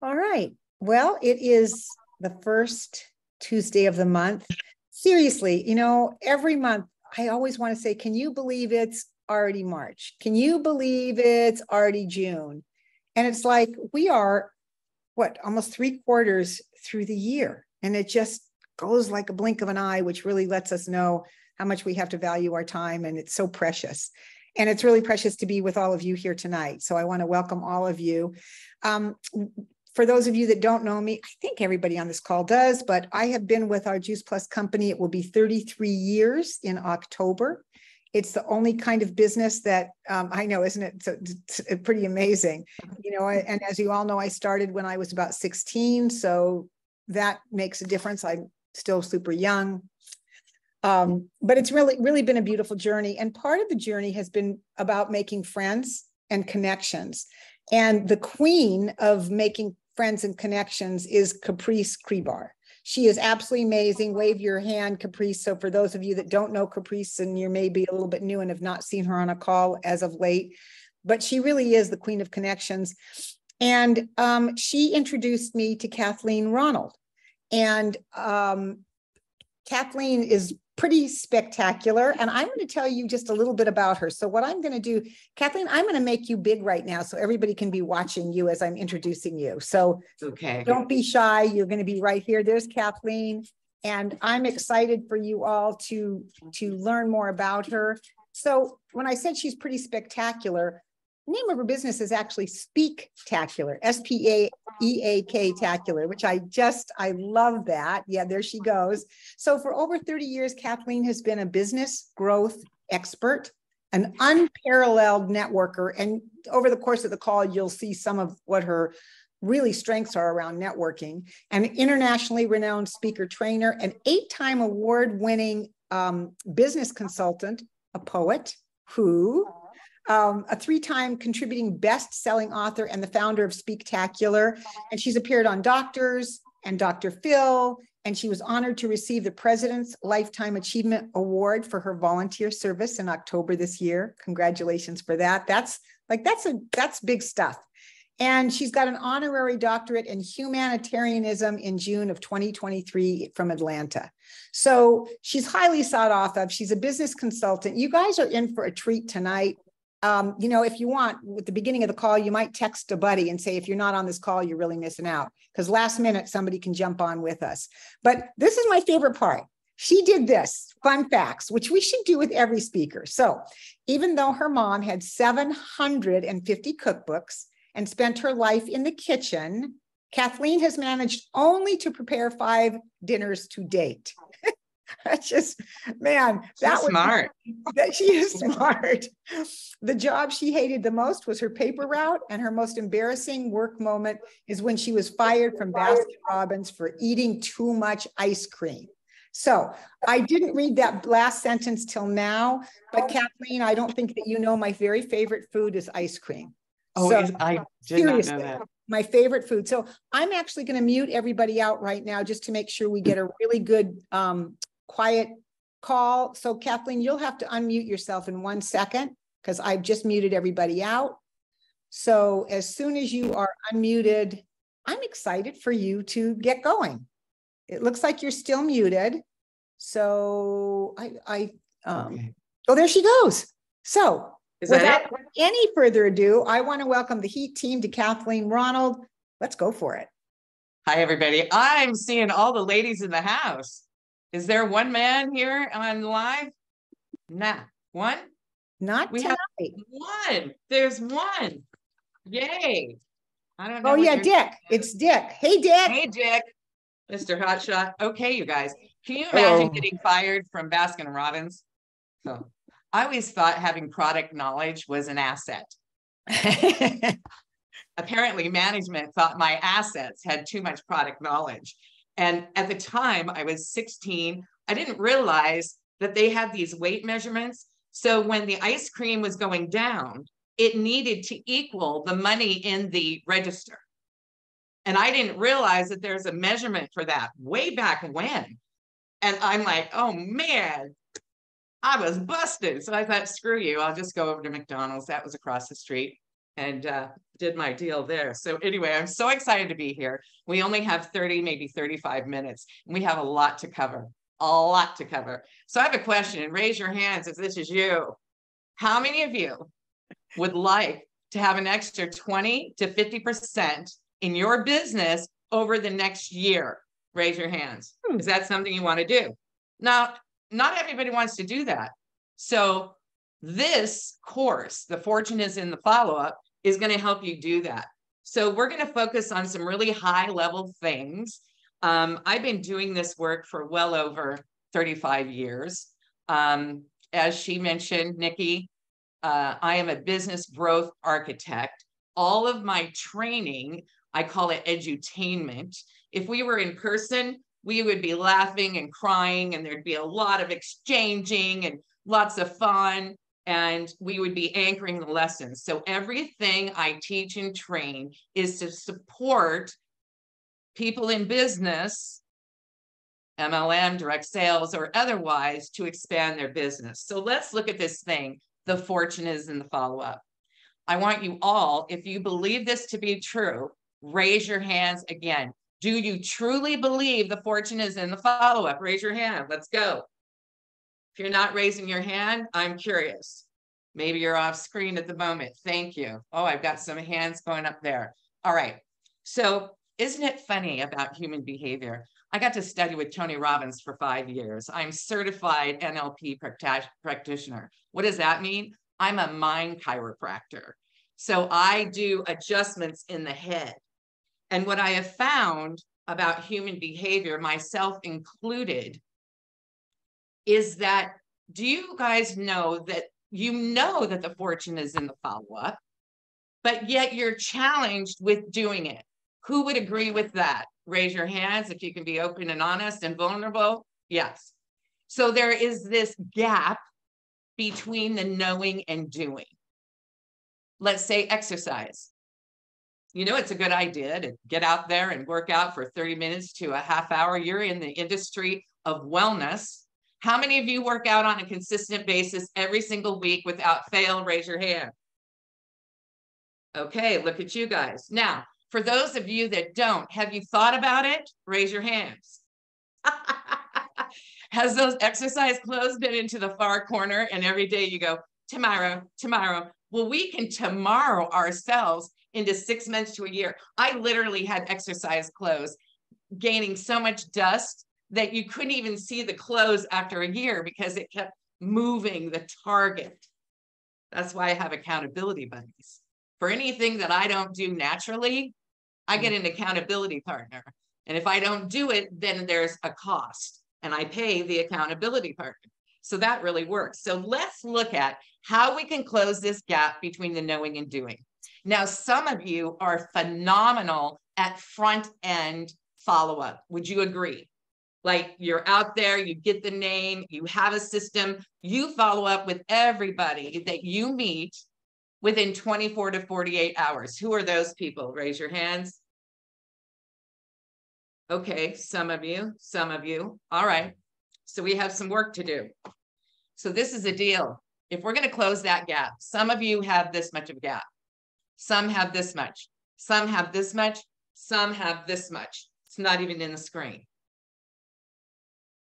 All right. Well, it is the first Tuesday of the month. Seriously, every month I always want to say, can you believe it's already March? Can you believe it's already June? And it's like we are, almost 3/4 through the year. And it just goes like a blink of an eye, which really lets us know how much we have to value our time. And it's so precious. And it's really precious to be with all of you here tonight. So I want to welcome all of you. For those of you that don't know me, I think everybody on this call does, but I have been with our Juice Plus company. It will be 33 years in October. It's the only kind of business that I know, isn't it? So it's pretty amazing. And as you all know, I started when I was about 16. So that makes a difference. I'm still super young. But it's really been a beautiful journey. And part of the journey has been about making friends and connections. And the queen of making friends and connections is Caprice Krebar. She is absolutely amazing. Wave your hand, Caprice. So for those of you that don't know Caprice, and you're maybe a little bit new and have not seen her on a call as of late, but she really is the queen of connections. And she introduced me to Kathleen Ronald. And Kathleen is pretty spectacular. And I'm going to tell you just a little bit about her. So what I'm going to do, Kathleen, I'm going to make you big right now so everybody can be watching you as I'm introducing you. So okay, don't be shy. You're going to be right here. There's Kathleen. And I'm excited for you all to learn more about her. So when I said she's pretty spectacular, the name of her business is actually Speak-tacular, SPAEAK-tacular, which I love that. Yeah, there she goes. So for over 30 years, Kathleen has been a business growth expert, an unparalleled networker. And over the course of the call, you'll see some of what her really strengths are around networking. An internationally renowned speaker trainer, an 8-time award-winning business consultant, a poet who... a 3-time contributing best-selling author and the founder of Speak-tacular. And she's appeared on Doctors and Dr. Phil, and she was honored to receive the President's Lifetime Achievement Award for her volunteer service in October this year. Congratulations for that. That's big stuff. And she's got an honorary doctorate in humanitarianism in June of 2023 from Atlanta. So she's highly sought of. She's a business consultant. You guys are in for a treat tonight. If you want, at the beginning of the call, you might text a buddy and say, if you're not on this call, you're really missing out, because last minute somebody can jump on with us. But this is my favorite part. She did this, fun facts, which we should do with every speaker. So even though her mom had 750 cookbooks and spent her life in the kitchen, Kathleen has managed only to prepare 5 dinners to date. That's just, man, that was smart. That she is smart. The job she hated the most was her paper route, and her most embarrassing work moment is when she was fired from Baskin-Robbins for eating too much ice cream. So I didn't read that last sentence till now, but Kathleen, I don't think that you know my very favorite food is ice cream. Oh, so, I did not know that. My favorite food. So I'm actually going to mute everybody out right now just to make sure we get a really good quiet call. So Kathleen, you'll have to unmute yourself in 1 second because I've just muted everybody out. So as soon as you are unmuted, I'm excited for you to get going. It looks like you're still muted. So okay. Oh, there she goes. So without any further ado, I want to welcome the Heat team to Kathleen Ronald. Let's go for it. Hi, everybody. I'm seeing all the ladies in the house. Is there one man here on live? Nah. One? Not we tonight. Have one. There's one. Yay. I don't know. Oh, yeah, Dick. It's Dick. Hey, Dick. Hey, Dick. Mr. Hotshot. Okay, you guys. Can you imagine getting fired from Baskin-Robbins? So I always thought having product knowledge was an asset. Apparently, management thought my assets had too much product knowledge. And at the time, I was 16. I didn't realize that they had these weight measurements. So when the ice cream was going down, it needed to equal the money in the register. And I didn't realize that there's a measurement for that way back when. And I'm like, oh, man, I was busted. So I thought, screw you. I'll just go over to McDonald's. That was across the street. and did my deal there. So anyway, I'm so excited to be here. We only have 30, maybe 35 minutes. And we have a lot to cover, a lot to cover. So I have a question, and raise your hands if this is you. How many of you would like to have an extra 20 to 50% in your business over the next year? Raise your hands. Is that something you want to do? Now, not everybody wants to do that. So this course, The Fortune is in the Follow-Up, is going to help you do that. So we're going to focus on some really high level things. I've been doing this work for well over 35 years. As she mentioned, Nikki, I am a business growth architect. All of my training, I call it edutainment. If we were in person, we would be laughing and crying, and there'd be a lot of exchanging and lots of fun, and we would be anchoring the lessons. So everything I teach and train is to support people in business, MLM, direct sales, or otherwise, to expand their business. So let's look at this thing. The fortune is in the follow-up. I want you all, if you believe this to be true, raise your hands again. Do you truly believe the fortune is in the follow-up? Raise your hand. Let's go. If you're not raising your hand, I'm curious. Maybe you're off screen at the moment. Thank you. Oh, I've got some hands going up there. All right. So isn't it funny about human behavior? I got to study with Tony Robbins for 5 years. I'm certified NLP practitioner. What does that mean? I'm a mind chiropractor. So I do adjustments in the head. And what I have found about human behavior, myself included, is that, do you guys know that the fortune is in the follow-up, but yet you're challenged with doing it? Who would agree with that? Raise your hands if you can be open and honest and vulnerable. Yes. So there is this gap between the knowing and doing. Let's say exercise. You know, it's a good idea to get out there and work out for 30 minutes to a half hour. You're in the industry of wellness. How many of you work out on a consistent basis every single week without fail? Raise your hand. Okay, look at you guys. Now, for those of you that don't, have you thought about it? Raise your hands. Has those exercise clothes been into the far corner and every day you go, tomorrow, tomorrow? Well, we can tomorrow ourselves into 6 months to a year. I literally had exercise clothes gaining so much dust that you couldn't even see the clothes after a year because it kept moving the target. That's why I have accountability buddies. For anything that I don't do naturally, I get an accountability partner. And if I don't do it, then there's a cost and I pay the accountability partner. So that really works. So let's look at how we can close this gap between the knowing and doing. Now, some of you are phenomenal at front end follow-up. Would you agree? Like, you're out there, you get the name, you have a system, you follow up with everybody that you meet within 24 to 48 hours. Who are those people? Raise your hands. Okay, some of you. All right. So we have some work to do. So this is a deal. If we're going to close that gap, some of you have this much of a gap. Some have this much. Some have this much. Some have this much. It's not even in the screen.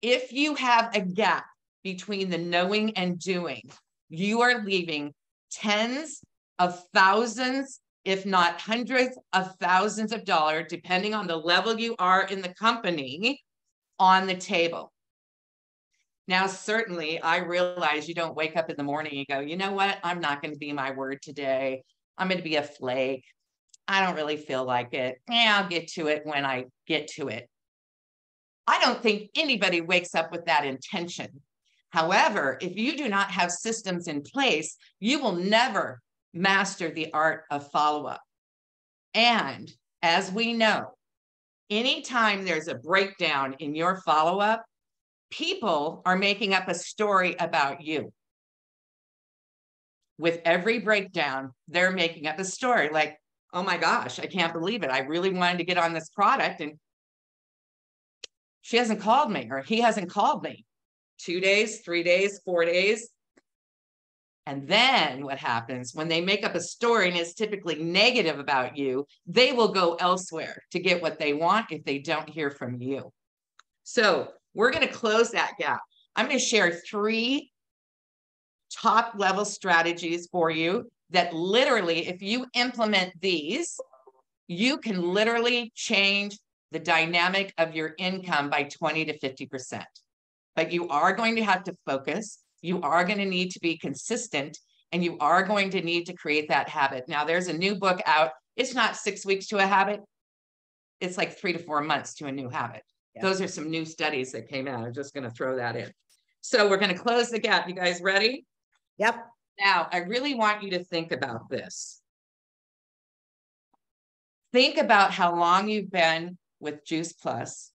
If you have a gap between the knowing and doing, you are leaving tens of thousands, if not hundreds of thousands of dollars, depending on the level you are in the company, on the table. Now, certainly, I realize you don't wake up in the morning and go, you know what? I'm not going to be my word today. I'm going to be a flake. I don't really feel like it. Yeah, I'll get to it when I get to it. I don't think anybody wakes up with that intention. However, if you do not have systems in place, you will never master the art of follow-up. And as we know, anytime there's a breakdown in your follow-up, people are making up a story about you. With every breakdown, they're making up a story like, oh my gosh, I can't believe it. I really wanted to get on this product and she hasn't called me, or he hasn't called me. 2 days, 3 days, 4 days. And then what happens when they make up a story and it's typically negative about you, they will go elsewhere to get what they want if they don't hear from you. So we're going to close that gap. I'm going to share 3 top level strategies for you that literally, if you implement these, you can literally change the dynamic of your income by 20 to 50%. But you are going to have to focus. You are going to need to be consistent, and you are going to need to create that habit. Now, there's a new book out. It's not 6 weeks to a habit. It's like 3 to 4 months to a new habit. Yeah. Those are some new studies that came out. I'm just going to throw that in. So we're going to close the gap. You guys ready? Yep. Now, I really want you to think about this. Think about how long you've been with Juice Plus.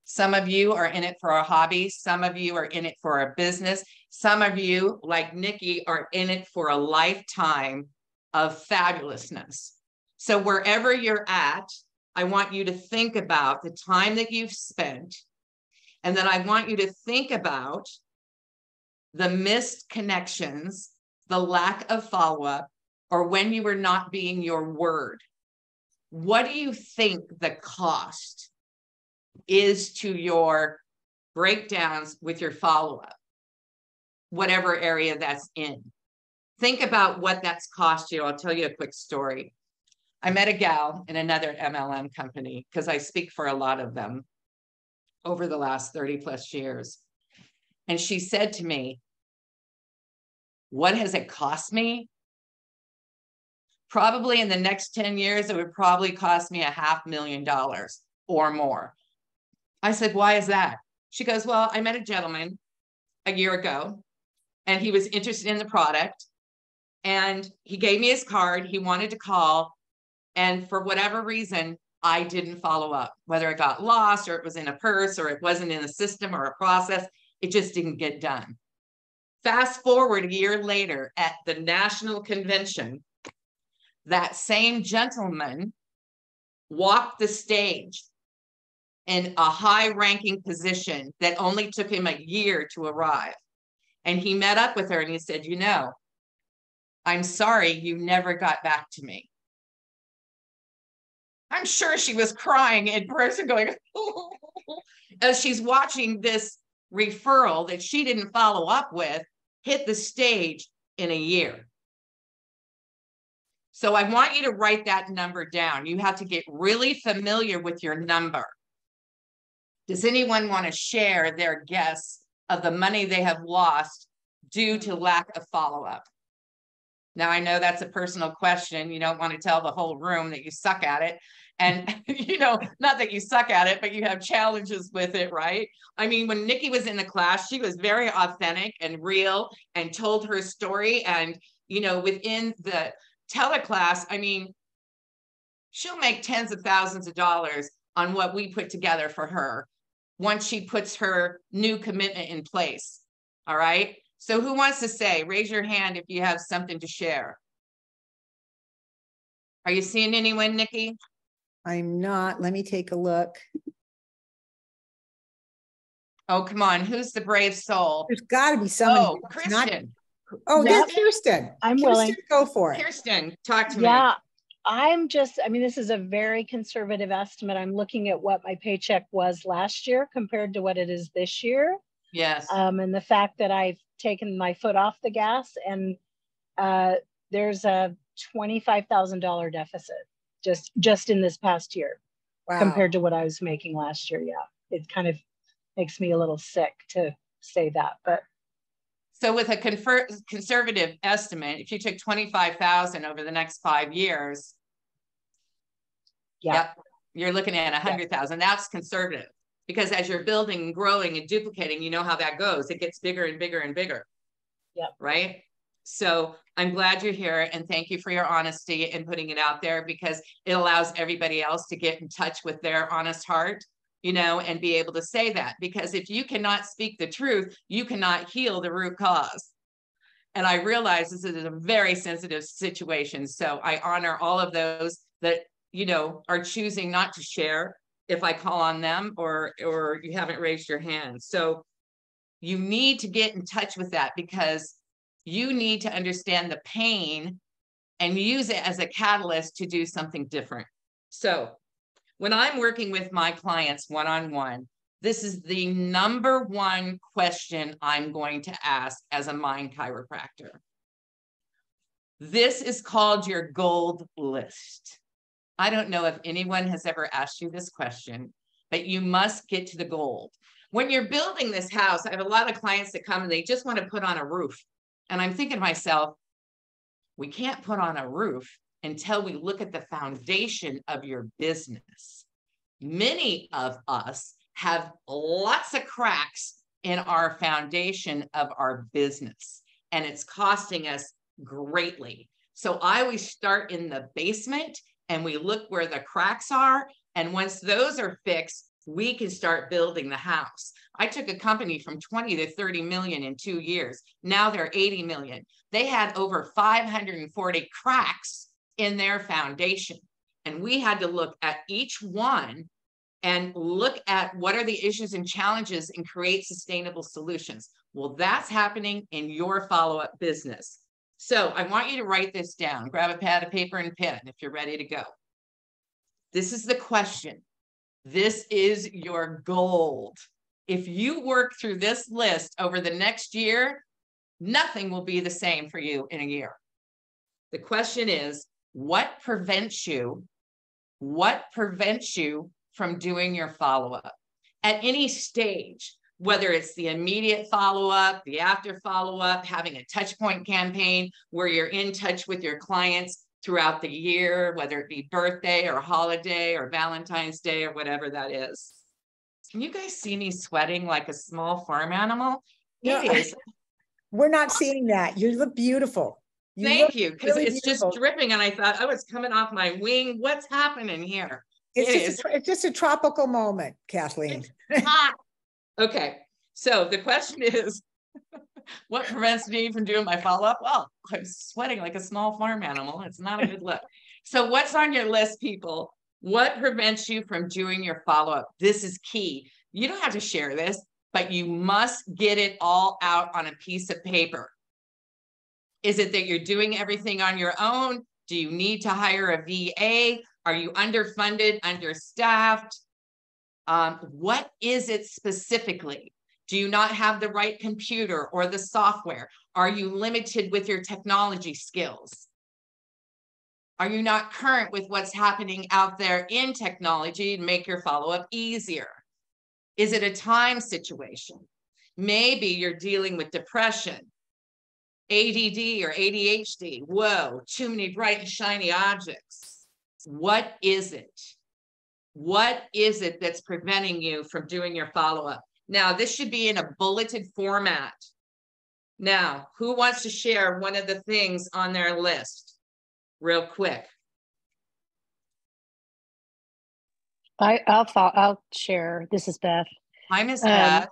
Some of you are in it for a hobby. Some of you are in it for a business. Some of you, like Nikki, are in it for a lifetime of fabulousness. So wherever you're at, I want you to think about the time that you've spent. And then I want you to think about the missed connections, the lack of follow-up, or when you were not being your word. What do you think the cost is to your breakdowns with your follow-up, whatever area that's in? Think about what that's cost you. I'll tell you a quick story. I met a gal in another MLM company because I speak for a lot of them over the last 30 plus years. And she said to me, what has it cost me? Probably in the next 10 years, it would probably cost me $500,000 or more. I said, why is that? She goes, well, I met a gentleman a year ago and he was interested in the product and he gave me his card. He wanted to call. And for whatever reason, I didn't follow up, whether it got lost or it was in a purse or it wasn't in a system or a process. It just didn't get done. Fast forward a year later at the national convention, that same gentleman walked the stage in a high-ranking position that only took him a year to arrive. And he met up with her and he said, you know, I'm sorry you never got back to me. I'm sure she was crying in person going, as she's watching this referral that she didn't follow up with hit the stage in a year. So I want you to write that number down. You have to get really familiar with your number. Does anyone want to share their guess of the money they have lost due to lack of follow-up? Now, I know that's a personal question. You don't want to tell the whole room that you suck at it. And, you know, not that you suck at it, but you have challenges with it, right? I mean, when Nikki was in the class, she was very authentic and real and told her story. And, you know, within the teleclass, I mean, she'll make tens of thousands of dollars on what we put together for her once she puts her new commitment in place. All right. So who wants to say, raise your hand if you have something to share. Are you seeing anyone, Nikki? I'm not. Let me take a look. Oh, come on. Who's the brave soul? There's got to be someone. Oh, Kristen. Oh, Yep. there's Kirsten. I'm Kirsten, willing. go for it. Kirsten, talk to me. Yeah, I mean, this is a very conservative estimate. I'm looking at what my paycheck was last year compared to what it is this year. Yes. And the fact that I've taken my foot off the gas, and there's a $25,000 deficit just in this past year. Wow. Compared to what I was making last year. Yeah, it kind of makes me a little sick to say that, but. So with a conservative estimate, if you took 25,000 over the next 5 years, yep, you're looking at 100,000. That's conservative, because as you're building and growing and duplicating, you know how that goes. It gets bigger and bigger and bigger. Yeah. Right. So I'm glad you're here, and thank you for your honesty and putting it out there, because it allows everybody else to get in touch with their honest heart, you know, and be able to say that. Because if you cannot speak the truth, you cannot heal the root cause. And I realize this is a very sensitive situation. So I honor all of those that, you know, are choosing not to share if I call on them, or you haven't raised your hand. So you need to get in touch with that, because You need to understand the pain and use it as a catalyst to do something different. So when I'm working with my clients one-on-one, this is the number one question I'm going to ask as a mind chiropractor. This is called your gold list. I don't know if anyone has ever asked you this question, but you must get to the gold. When you're building this house, I have a lot of clients that come and they just want to put on a roof. And I'm thinking to myself, we can't put on a roof until we look at the foundation of your business. Many of us have lots of cracks in our foundation of our business, and it's costing us greatly. So I always start in the basement and we look where the cracks are. And once those are fixed, we can start building the house. I took a company from 20 to 30 million in 2 years. Now they're 80 million. They had over 540 cracks in their foundation. And we had to look at each one and look at what are the issues and challenges and create sustainable solutions. Well, that's happening in your follow-up business. So I want you to write this down. Grab a pad of paper and pen if you're ready to go. This is the question. This is your gold. If you work through this list over the next year, nothing will be the same for you in a year. The question is, what prevents you from doing your follow-up at any stage, whether it's the immediate follow-up, the after follow-up, having a touch point campaign where you're in touch with your clients throughout the year, whether it be birthday or holiday or Valentine's Day or whatever that is. Can you guys see me sweating like a small farm animal? No, it is. We're not seeing that. You look beautiful. Thank you, because really it's beautiful. Just dripping, and I thought, oh, it's coming off my wing. What's happening here? It's just a tropical moment, Kathleen. It's hot. Okay, so the question is, what prevents me from doing my follow-up? Well, I'm sweating like a small farm animal. It's not a good look. So what's on your list, people? What prevents you from doing your follow-up? This is key. You don't have to share this, but you must get it all out on a piece of paper. Is it that you're doing everything on your own? Do you need to hire a VA? Are you underfunded, understaffed? What is it specifically? Do you not have the right computer or the software? Are you limited with your technology skills? Are you not current with what's happening out there in technology to make your follow-up easier? Is it a time situation? Maybe you're dealing with depression, ADD or ADHD. Whoa, too many bright and shiny objects. What is it? What is it that's preventing you from doing your follow-up? Now, this should be in a bulleted format. Now, who wants to share one of the things on their list real quick? I'll share. This is Beth. Hi, Miss Beth.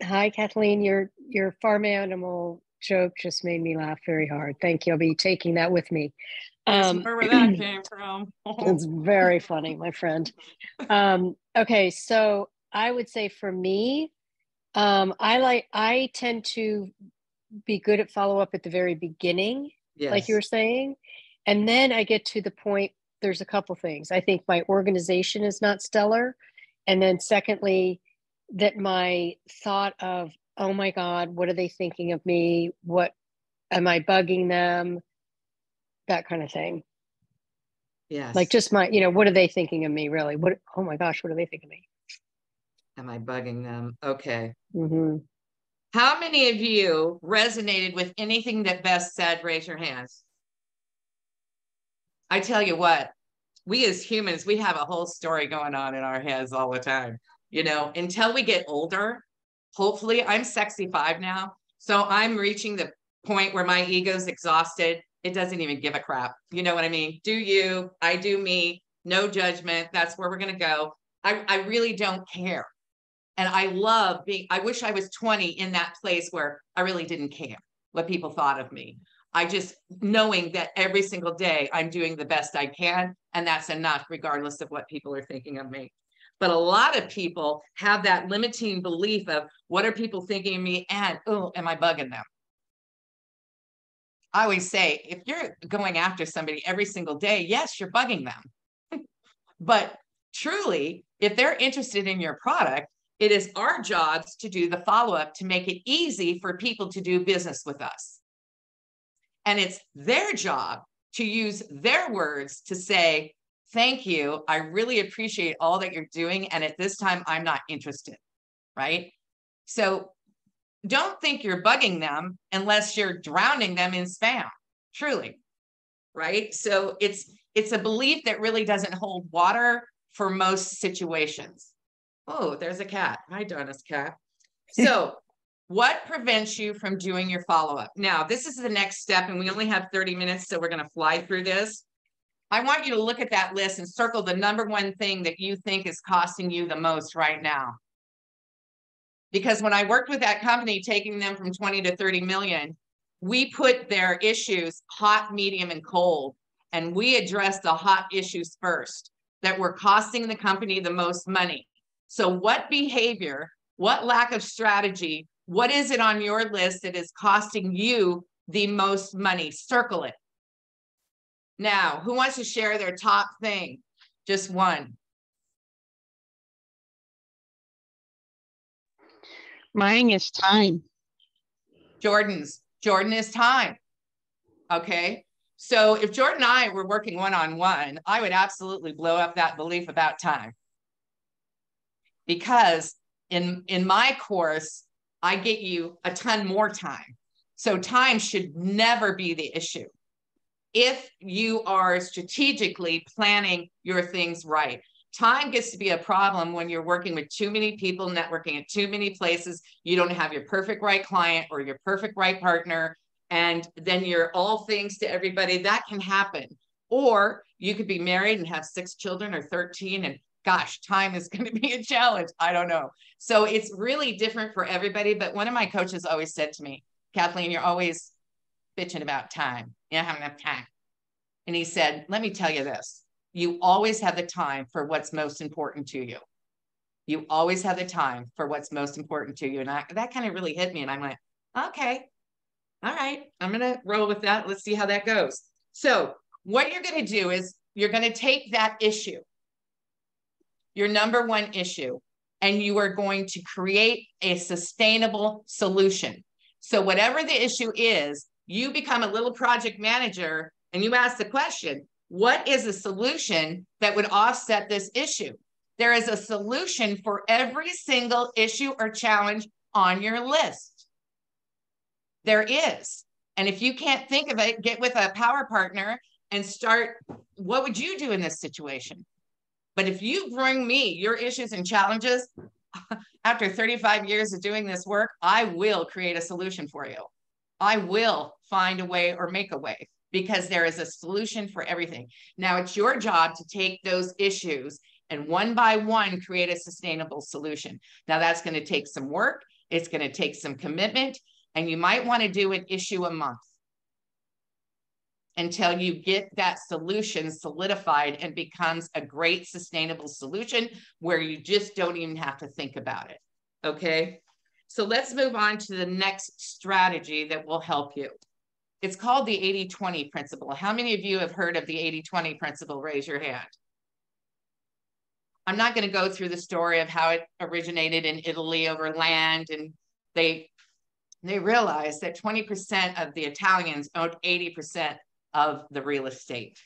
Hi, Kathleen. Your farm animal joke just made me laugh very hard. Thank you. I'll be taking that with me. Where that came from. It's very funny, my friend. Okay, so I would say for me, I tend to be good at follow-up at the very beginning, yes, like you were saying. And then I get to the point, there's a couple things. I think my organization is not stellar. And then secondly, that my thought of, oh my God, what are they thinking of me? What am I bugging them? That kind of thing. Yes. Like just my, what are they thinking of me really? Oh my gosh, what are they thinking of me? Am I bugging them? Okay. Mm-hmm. How many of you resonated with anything that Beth said? Raise your hands. I tell you what, we as humans, we have a whole story going on in our heads all the time. Until we get older, hopefully, I'm 65 now. So I'm reaching the point where my ego's exhausted. It doesn't even give a crap. You know what I mean? Do you, I do me, no judgment. That's where we're going to go. I really don't care. And I wish I was 20 in that place where I really didn't care what people thought of me. I just knowing that every single day I'm doing the best I can, and that's enough regardless of what people are thinking of me. But a lot of people have that limiting belief of what are people thinking of me and, oh, am I bugging them? I always say, if you're going after somebody every single day, yes, you're bugging them. But truly, if they're interested in your product, it is our jobs to do the follow-up to make it easy for people to do business with us. And it's their job to use their words to say, thank you, I really appreciate all that you're doing. And at this time, I'm not interested, right? So don't think you're bugging them unless you're drowning them in spam, truly, right? So it's a belief that really doesn't hold water for most situations. Oh, there's a cat. Hi, Donna's cat. So what prevents you from doing your follow-up? Now, this is the next step, and we only have 30 minutes, so we're going to fly through this. I want you to look at that list and circle the number one thing that you think is costing you the most right now. Because when I worked with that company, taking them from 20 to 30 million, we put their issues hot, medium, and cold. And we addressed the hot issues first that were costing the company the most money. So what behavior, what lack of strategy, what is it on your list that is costing you the most money? Circle it. Now, who wants to share their top thing? Just one. Mine is time. Jordan is time. Okay. So if Jordan and I were working one-on-one, I would absolutely blow up that belief about time. Because in my course, I get you a ton more time. So time should never be the issue. If you are strategically planning your things right. Time gets to be a problem when you're working with too many people, networking at too many places. You don't have your perfect right client or your perfect right partner. And then you're all things to everybody. That can happen. Or you could be married and have 6 children or 13. And gosh, time is going to be a challenge. I don't know. So it's really different for everybody. But one of my coaches always said to me, Kathleen, you're always bitching about time. You don't have enough time. And he said, let me tell you this. You always have the time for what's most important to you. You always have the time for what's most important to you. And that kind of really hit me. And I'm like, okay, all right, I'm going to roll with that. Let's see how that goes. So what you're going to do is you're going to take that issue, your number one issue, and you are going to create a sustainable solution. So whatever the issue is, you become a little project manager and you ask the question, what is a solution that would offset this issue? There is a solution for every single issue or challenge on your list. There is. And if you can't think of it, get with a power partner and start, what would you do in this situation? But if you bring me your issues and challenges, after 35 years of doing this work, I will create a solution for you. I will find a way or make a way, because there is a solution for everything. Now it's your job to take those issues and one by one create a sustainable solution. Now that's going to take some work. It's going to take some commitment, and you might want to do an issue a month until you get that solution solidified and becomes a great sustainable solution where you just don't even have to think about it. Okay. So let's move on to the next strategy that will help you. It's called the 80-20 principle. How many of you have heard of the 80-20 principle? Raise your hand. I'm not going to go through the story of how it originated in Italy over land, and they realized that 20% of the Italians owned 80% of the real estate.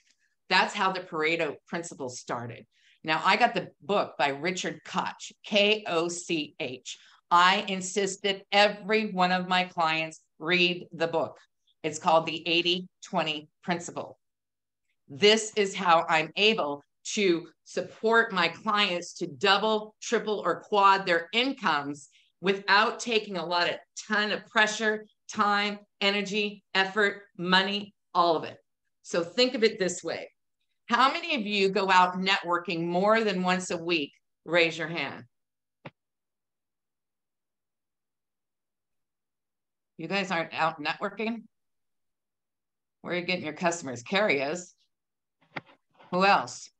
That's how the Pareto principle started. Now, I got the book by Richard Koch, K-O-C-H. I insist that every one of my clients read the book. It's called the 80-20 principle. This is how I'm able to support my clients to double, triple, or quad their incomes without taking a ton of pressure, time, energy, effort, money, all of it. So think of it this way. How many of you go out networking more than once a week? Raise your hand. You guys aren't out networking? Where are you getting your customers? Carrie is. Who else?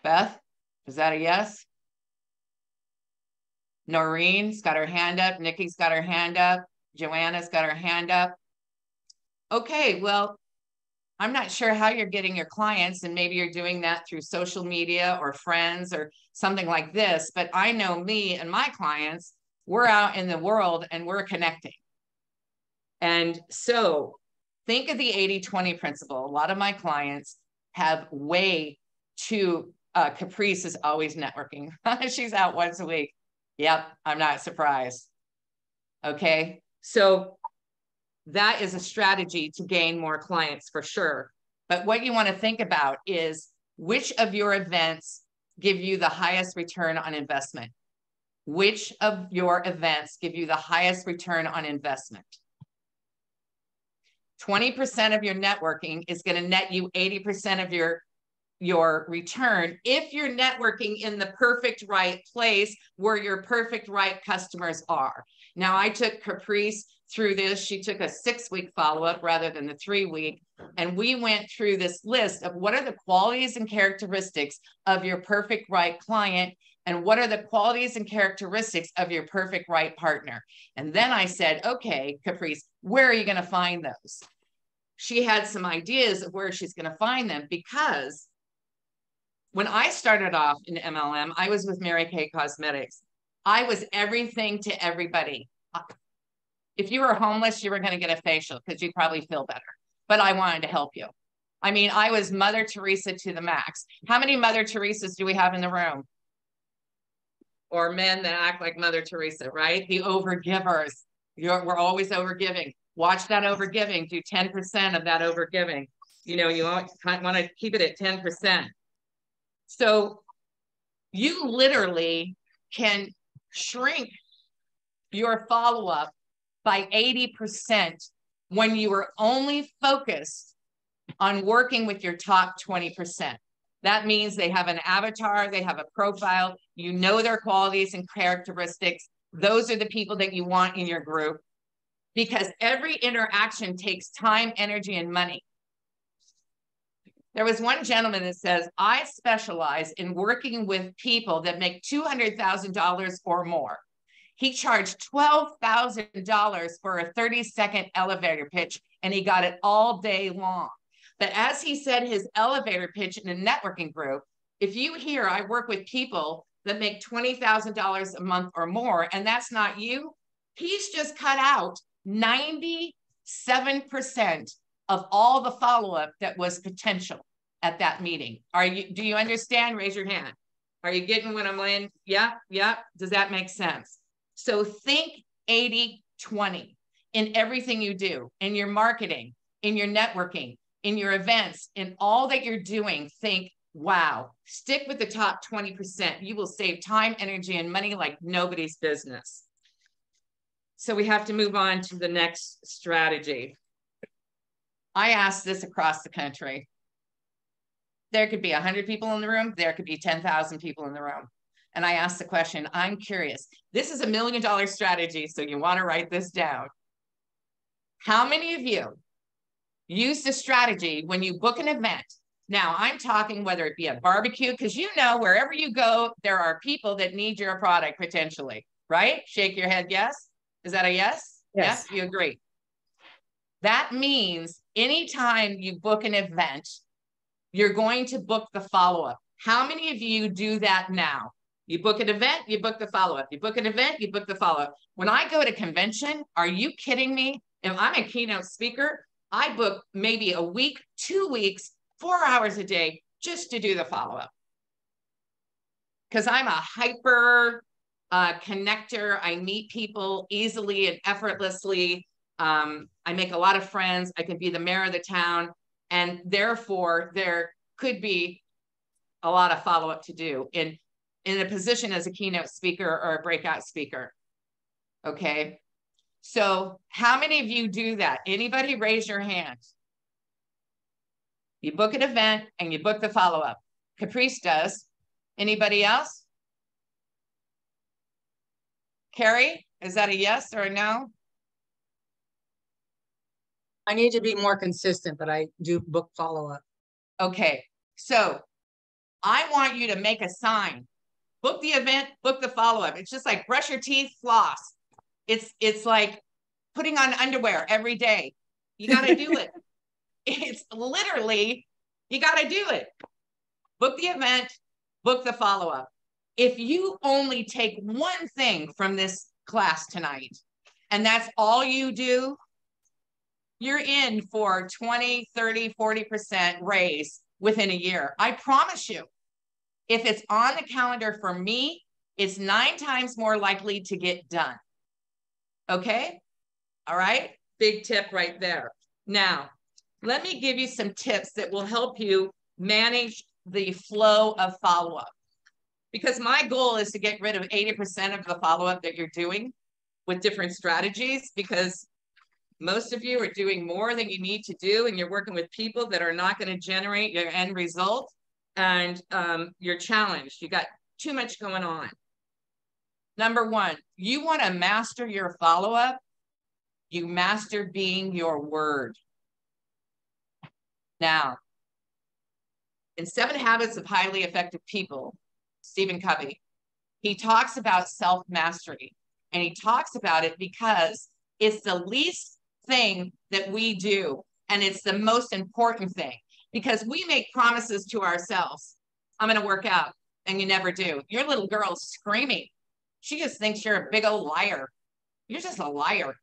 Beth, is that a yes? Noreen's got her hand up. Nikki's got her hand up. Joanna's got her hand up. okay, well, I'm not sure how you're getting your clients, and maybe you're doing that through social media or friends or something like this, but I know me and my clients, we're out in the world and we're connecting. And so think of the 80-20 principle. A lot of my clients have way too, Caprice is always networking. She's out once a week. Yep, I'm not surprised. Okay, so that is a strategy to gain more clients for sure. But what you want to think about is which of your events give you the highest return on investment? Which of your events give you the highest return on investment? 20% of your networking is going to net you 80% of your return if you're networking in the perfect right place where your perfect right customers are. Now, I took Caprice through this. She took a 6-week follow-up rather than the 3-week. And we went through this list of what are the qualities and characteristics of your perfect right client, and what are the qualities and characteristics of your perfect right partner. And then I said, okay, Caprice, where are you going to find those? She had some ideas of where she's going to find them, because when I started off in MLM, I was with Mary Kay Cosmetics. I was everything to everybody. If you were homeless, you were going to get a facial because you'd probably feel better. But I wanted to help you. I mean, I was Mother Teresa to the max. How many Mother Teresas do we have in the room? Or men that act like Mother Teresa, right? The overgivers. We're always overgiving. Watch that overgiving. Do 10% of that overgiving. You know, you want to keep it at 10%. So you literally can shrink your follow-up by 80% when you are only focused on working with your top 20%. That means they have an avatar, they have a profile, you know their qualities and characteristics. Those are the people that you want in your group, because every interaction takes time, energy, and money. There was one gentleman that says, I specialize in working with people that make $200,000 or more. He charged $12,000 for a 30-second elevator pitch, and he got it all day long. But as he said his elevator pitch in a networking group, if you hear I work with people that make $20,000 a month or more, and that's not you, he's just cut out 97% of all the follow-up that was potential at that meeting. Do you understand? Raise your hand. Are you getting what I'm laying? Yeah. Does that make sense? So think 80-20 in everything you do, in your marketing, in your networking, in your events, in all that you're doing. Think, wow, stick with the top 20%. You will save time, energy, and money like nobody's business. So we have to move on to the next strategy. I asked this across the country. There could be 100 people in the room. There could be 10,000 people in the room. And I asked the question, I'm curious. This is $1 million strategy, so you want to write this down. How many of you use the strategy when you book an event? Now, I'm talking whether it be a barbecue, because you know, wherever you go, there are people that need your product potentially, right? Shake your head, yes? Is that a yes? Yes. You agree. That means anytime you book an event, you're going to book the follow-up. How many of you do that now? You book an event, you book the follow-up. You book an event, you book the follow-up. When I go to convention, are you kidding me? If I'm a keynote speaker, I book maybe a week, 2 weeks, 4 hours a day just to do the follow-up. Because I'm a hyper connector. I meet people easily and effortlessly. I make a lot of friends. I can be the mayor of the town. And therefore, there could be a lot of follow-up to do in a position as a keynote speaker or a breakout speaker. Okay. So how many of you do that? Anybody raise your hand? You book an event and you book the follow-up. Caprice does. Anybody else? Carrie, is that a yes or a no? I need to be more consistent, but I do book follow-up. Okay. So I want you to make a sign. Book the event, book the follow-up. It's just like brush your teeth, floss. It's like putting on underwear every day. You got to do it. It's literally, you got to do it. Book the event, book the follow-up. If you only take one thing from this class tonight, and that's all you do, you're in for 20, 30, 40% raise within a year. I promise you, if it's on the calendar for me, it's 9 times more likely to get done. Okay? All right? Big tip right there. Now, let me give you some tips that will help you manage the flow of follow-up. Because my goal is to get rid of 80% of the follow-up that you're doing with different strategies, because most of you are doing more than you need to do, and you're working with people that are not going to generate your end result, and you're challenged. You got too much going on. Number one, you want to master your follow-up. You master being your word. Now, in 7 Habits of Highly Effective People, Stephen Covey, he talks about self-mastery, and he talks about it because it's the least thing that we do, and it's the most important thing, because we make promises to ourselves. I'm going to work out, and you never do. Your little girl's screaming. She just thinks you're a big old liar. You're just a liar.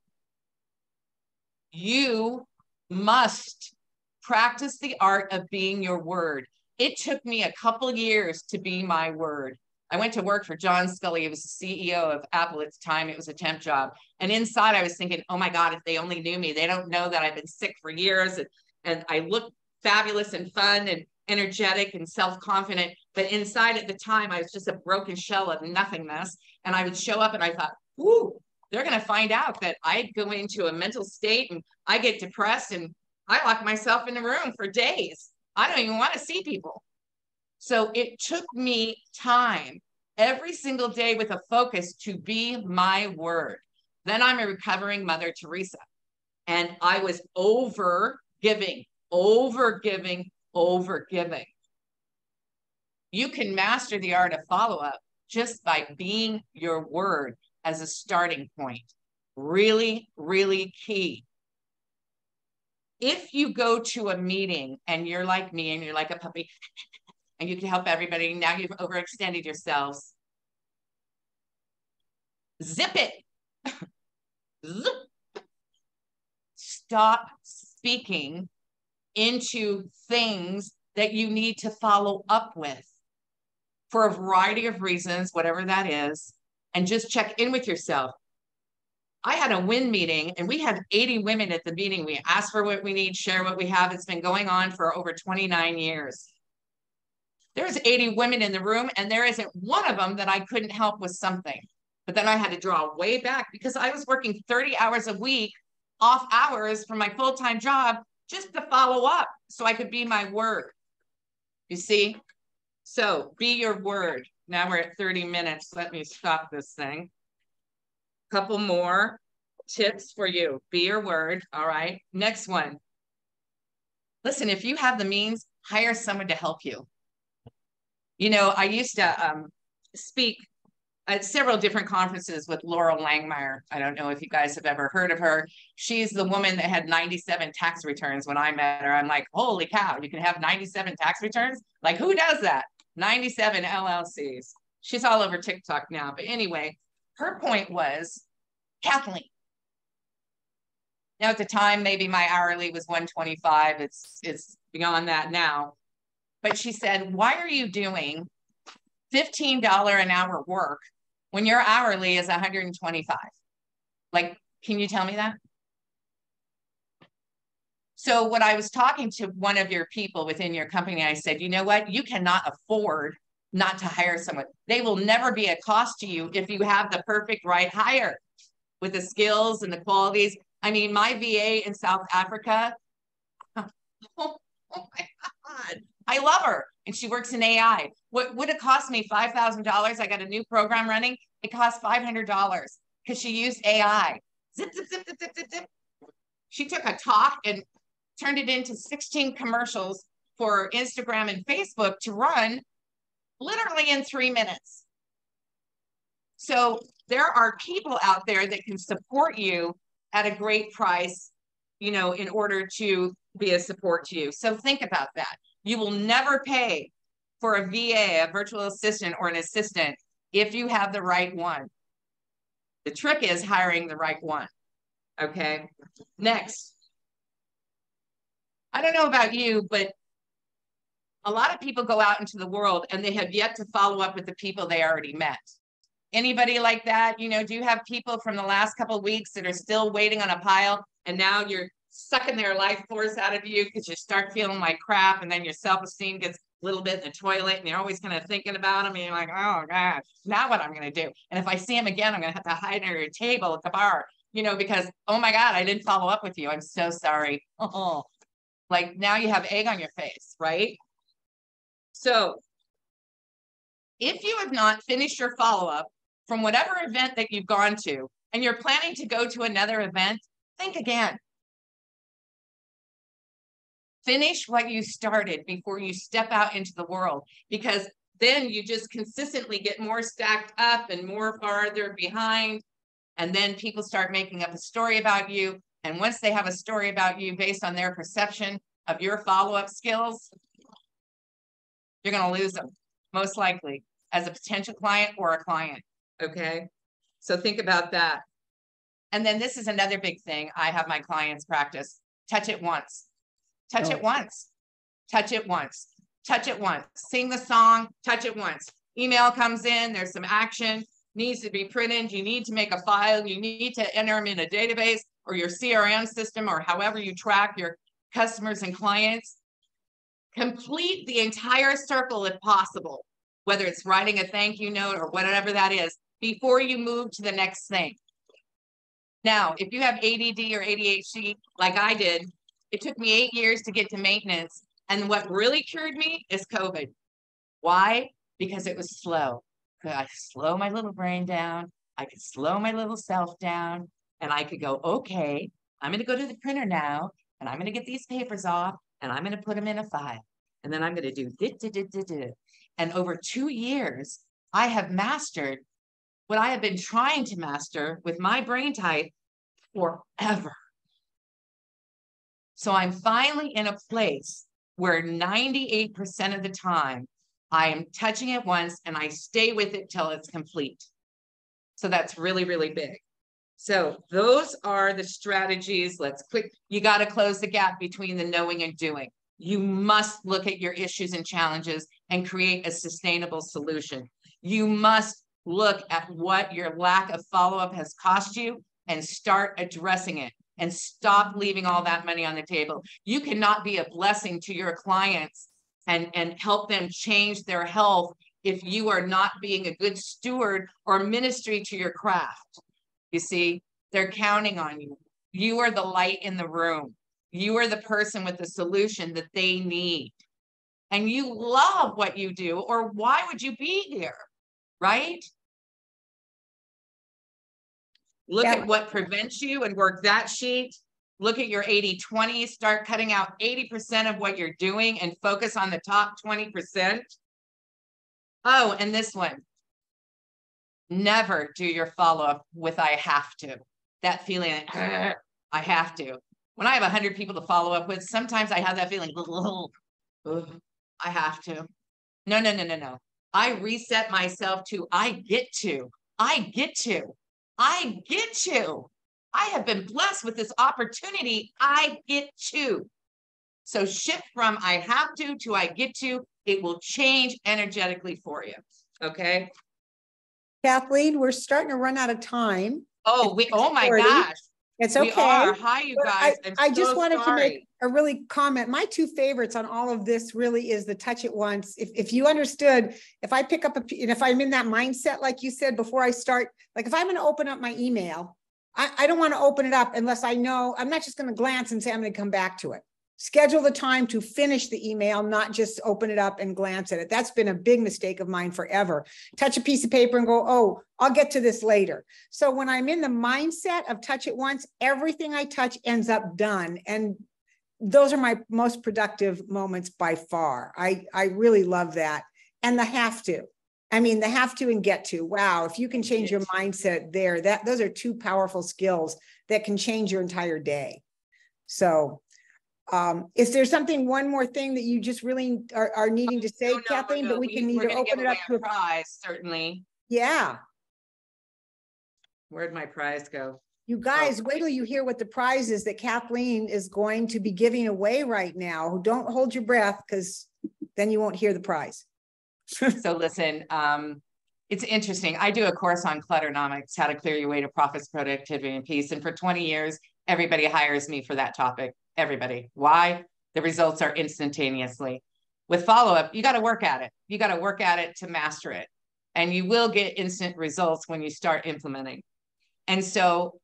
You must practice the art of being your word. It took me a couple years to be my word. I went to work for John Scully. He was the CEO of Apple at the time. It was a temp job. And inside I was thinking, oh my God, if they only knew me. They don't know that I've been sick for years, and I look fabulous and fun and energetic and self-confident. But inside at the time, I was just a broken shell of nothingness. And I would show up and I thought, ooh, they're going to find out that I go into a mental state and I get depressed and I lock myself in the room for days. I don't even want to see people. So it took me time every single day with a focus to be my word. Then I'm a recovering Mother Teresa. And I was over giving. You can master the art of follow-up just by being your word as a starting point. Really, really key. If you go to a meeting and you're like me and you're like a puppy and you can help everybody, now you've overextended yourselves. Zip it. Zip. Stop speaking into things that you need to follow up with for a variety of reasons, whatever that is, and just check in with yourself. I had a win meeting and we had 80 women at the meeting. We asked for what we need, share what we have. It's been going on for over 29 years. There's 80 women in the room and there isn't one of them that I couldn't help with something. But then I had to draw way back because I was working 30 hours a week, off hours from my full-time job, just to follow up so I could be my word. You see? So be your word. Now we're at 30 minutes. Let me stop this thing. Couple more tips for you. Be your word. All right. Next one. Listen, if you have the means, hire someone to help you. You know, I used to speak at several different conferences with Laurel Langmeyer. I don't know if you guys have ever heard of her. She's the woman that had 97 tax returns when I met her. I'm like, holy cow, you can have 97 tax returns? Like, who does that? 97 LLCs. She's all over TikTok now. But anyway, her point was, Kathleen. Now at the time, maybe my hourly was $125. It's beyond that now. But she said, why are you doing $15 an hour work when your hourly is $125? Like, can you tell me that? So when I was talking to one of your people within your company, I said, you know what? You cannot afford not to hire someone. They will never be a cost to you if you have the perfect right hire with the skills and the qualities. I mean, my VA in South Africa, oh my God, I love her. And she works in AI. What would it cost me? $5,000. I got a new program running. It cost $500 because she used AI. Zip, zip, zip, zip, zip, zip, zip. She took a talk and turned it into 16 commercials for Instagram and Facebook to run literally in 3 minutes. So there are people out there that can support you at a great price you know, in order to be a support to you. So think about that. You will never pay for a VA, a virtual assistant, or an assistant if you have the right one. The trick is hiring the right one. Okay. Next. I don't know about you, but a lot of people go out into the world and they have yet to follow up with the people they already met. Anybody like that? You know, do you have people from the last couple of weeks that are still waiting on a pile and now you're sucking their life force out of you because you start feeling like crap, and then your self-esteem gets a little bit in the toilet and you're always kind of thinking about them and you're like, oh gosh, now what I'm going to do? And if I see him again, I'm going to have to hide under a table at the bar, you know, because, oh my God, I didn't follow up with you. I'm so sorry. Oh, like now you have egg on your face, right? So if you have not finished your follow-up from whatever event that you've gone to, and you're planning to go to another event, think again. Finish what you started before you step out into the world, because then you just consistently get more stacked up and more farther behind. And then people start making up a story about you. And once they have a story about you based on their perception of your follow-up skills, you're going to lose them, most likely, as a potential client or a client. Okay. So think about that. And then this is another big thing I have my clients practice. Touch it once. Touch it once. Touch it once. Touch it once. Sing the song, touch it once. Email comes in, there's some action, needs to be printed. You need to make a file. You need to enter them in a database or your CRM system or however you track your customers and clients. Complete the entire circle if possible, whether it's writing a thank you note or whatever that is, before you move to the next thing. Now, if you have ADD or ADHD, like I did, it took me 8 years to get to maintenance. And what really cured me is COVID. Why? Because it was slow. I could slow my little brain down. I could slow my little self down. And I could go, okay, I'm going to go to the printer now. And I'm going to get these papers off. And I'm going to put them in a file. And then I'm going to do. And over 2 years, I have mastered what I have been trying to master with my brain type forever. So I'm finally in a place where 98% of the time I am touching it once and I stay with it till it's complete. So that's really, really big. So those are the strategies. You got to close the gap between the knowing and doing. You must look at your issues and challenges and create a sustainable solution. You must look at what your lack of follow-up has cost you and start addressing it. And stop leaving all that money on the table. You cannot be a blessing to your clients and help them change their health if you are not being a good steward or ministry to your craft. You see, they're counting on you. You are the light in the room. You are the person with the solution that they need. And you love what you do, or why would you be here, right? Look at what prevents you and work that sheet. Look at your 80-20. Start cutting out 80% of what you're doing and focus on the top 20%. Oh, and this one. Never do your follow-up with I have to. That feeling, I have to. When I have 100 people to follow up with, sometimes I have that feeling, I have to. No. I reset myself to I get to. I have been blessed with this opportunity. I get to. So shift from I have to I get to. It will change energetically for you. Okay. Kathleen, we're starting to run out of time. Oh my gosh. It's okay. We are. Hi, you guys. I just wanted to make a really comment. My two favorites on all of this really is the touch it once. If you understood, if I pick up and if I'm in that mindset, like you said, before I start, like if I'm going to open up my email, I don't want to open it up unless I know, I'm not just going to glance and say, I'm going to come back to it. Schedule the time to finish the email, not just open it up and glance at it. That's been a big mistake of mine forever. Touch a piece of paper and go, oh, I'll get to this later. So when I'm in the mindset of touch it once, everything I touch ends up done. And those are my most productive moments by far. I really love that. And the have to. I mean, the have to and get to. Wow, if you can change your mindset there, those are two powerful skills that can change your entire day. So is there one more thing that you just really are needing to say, Kathleen? But we can either open it up to a prize, certainly. Yeah. Where'd my prize go? You guys, wait till you hear what the prize is that Kathleen is going to be giving away right now. Don't hold your breath, because then you won't hear the prize. So listen, it's interesting. I do a course on Clutternomics, how to clear your way to profits, productivity, and peace. And for 20 years, everybody hires me for that topic. Everybody. Why? The results are instantaneously. With follow-up, you got to work at it. You got to work at it to master it. And you will get instant results when you start implementing. And so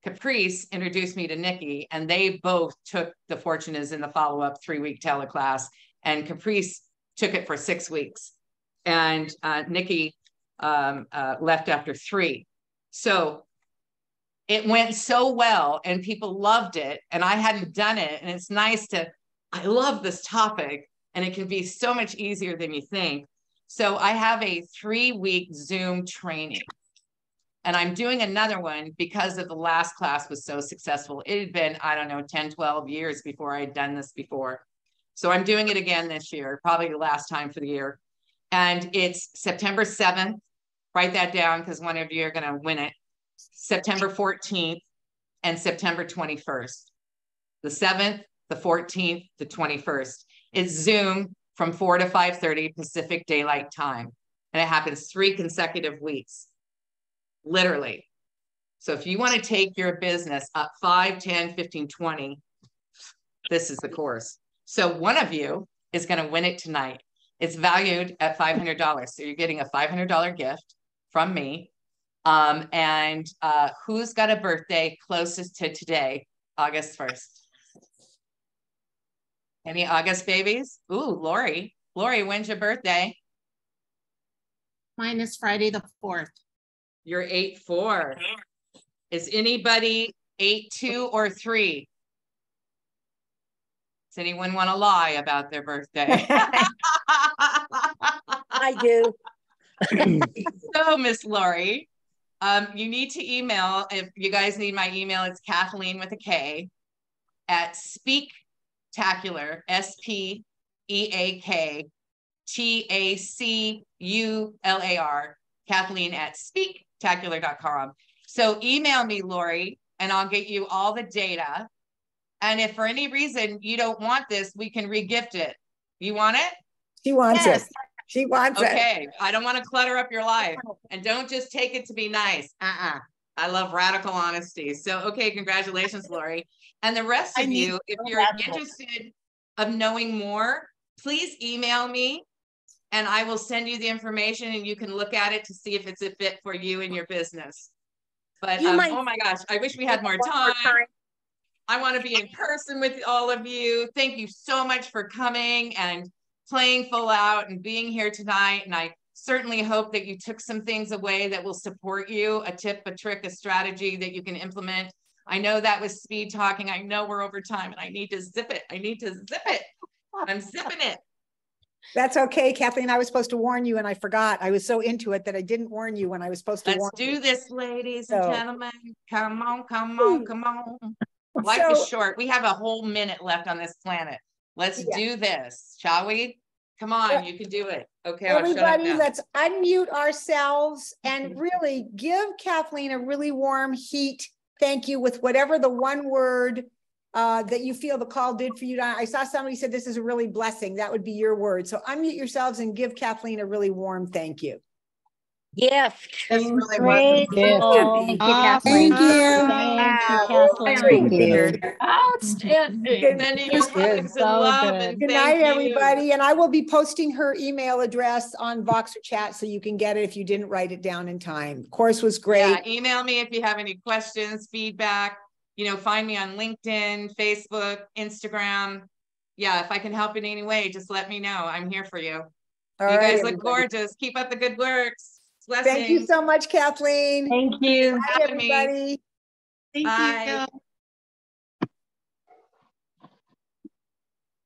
Caprice introduced me to Nikki, and they both took the Fortune is in the follow-up 3-week teleclass, and Caprice took it for 6 weeks. And Nikki left after 3. So it went so well and people loved it, and I hadn't done it. And it's nice I love this topic, and it can be so much easier than you think. So I have a 3-week Zoom training, and I'm doing another one because of the last class was so successful. It had been, I don't know, 10, 12 years before I had done this before. So I'm doing it again this year, probably the last time for the year. And it's September 7th. Write that down, because one of you are going to win it. September 14th and September 21st. The 7th, the 14th, the 21st. It's Zoom from 4 to 5:30 Pacific Daylight Time. And it happens 3 consecutive weeks, literally. So if you want to take your business up 5, 10, 15, 20, this is the course. So one of you is going to win it tonight. It's valued at $500. So you're getting a $500 gift from me. And who's got a birthday closest to today, August 1st? Any August babies? Ooh, Lori. Lori, when's your birthday? Mine is Friday the 4th. You're 8-4. Is anybody 8-2 or 3? Does anyone want to lie about their birthday? I do. So, Miss Lori, you need to email, if you guys need my email, it's Kathleen with a K at Speaktacular, SPEAKTACULAR, Kathleen at speaktacular.com. So email me, Lori, and I'll get you all the data. And if for any reason you don't want this, we can regift it. You want it? She wants it. She wants it. Okay. I don't want to clutter up your life. And don't just take it to be nice. I love radical honesty. So, okay, congratulations, Lori. And the rest of you, if you're interested of knowing more, please email me and I will send you the information, and you can look at it to see if it's a fit for you and your business. But oh my gosh, I wish we had more time. I want to be in person with all of you. Thank you so much for coming and playing full out and being here tonight. And I certainly hope that you took some things away that will support you, a tip, a trick, a strategy that you can implement. I know that was speed talking. I know we're over time, and I need to zip it. I need to zip it. I'm zipping it. That's okay, Kathleen. I was supposed to warn you, and I forgot. I was so into it that I didn't warn you when I was supposed to warn you. Let's do this, ladies and gentlemen. Come on, come on, come on. Life is short. We have a whole minute left on this planet. Let's do this, shall we? Come on, you can do it. Okay, everybody, let's unmute ourselves and really give Kathleen a really warm heat thank you with whatever the one word that you feel the call did for you. I saw somebody said this is a really blessing. That would be your word. So unmute yourselves and give Kathleen a really warm thank you. Gift. That's really Great. wonderful. Thank you, Kathleen. Thank you. Thank you, Kathleen. Very good. Outstanding. Sending you hugs and love. And good night, everybody. And I will be posting her email address on Voxer chat so you can get it if you didn't write it down in time. The course was great. Yeah, email me if you have any questions, feedback. You know, find me on LinkedIn, Facebook, Instagram. Yeah, if I can help in any way, just let me know. I'm here for you. You guys look gorgeous. Keep up the good works. Blessings. Thank you so much, Kathleen. Thank you. Bye, everybody. Bye.